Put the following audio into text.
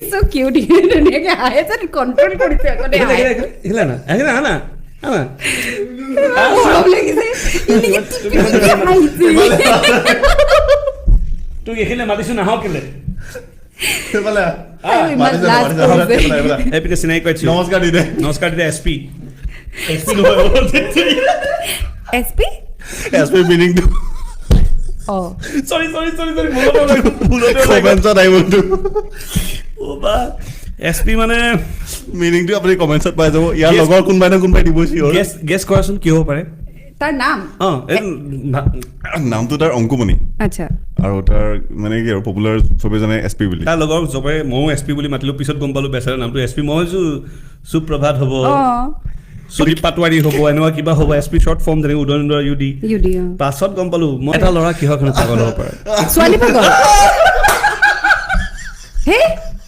so cute. ধুনীয়াকে হাঁহে যেন কণ্ট্ৰল কৰিছে আগতে আহিলা না আনা মৰম লাগিছে তোক এইখিনে মাতিছো নাহক কেলে এপিনে চিনাকি কৰিছো নমস্কাৰ দিদে এছপি এছপি মিনিংটো সৰি কমেন্টছত আহিব ওবা এছপি মানে মিনিংটো আপুনি কমেন্টছত পাই যাব ইয়াৰ লগৰ কোনোবাই দিব চিয়ৰ গেছ কৰাচোন কি হ'ব পাৰে তাৰ নাম নামটো তাৰ অংকুমণি আচ্ছা আৰু তাৰ মানে কি আৰু পপুলাৰ চবেই জানে এছপি বুলি তাৰ লগৰ চবে ময়ো এছপি বুলি মাতিলো পিছত গম পালো বেচাৰা নামটো এছপি মই ভাবিছো সুপ্ৰভাত হ'ব সুদীপ পাটোৱাৰী হ'ব এনেকুৱা কিবা হ'ব এছপি শ্বৰ্ট ফৰ্ম যেনেকৈ উদয়নন্দৰ ইউডি পাছত গম পালো মই এটা ল'ৰা কিহৰ কাৰণে পাগল হ'ব পাৰে ছোৱালী পাগল হে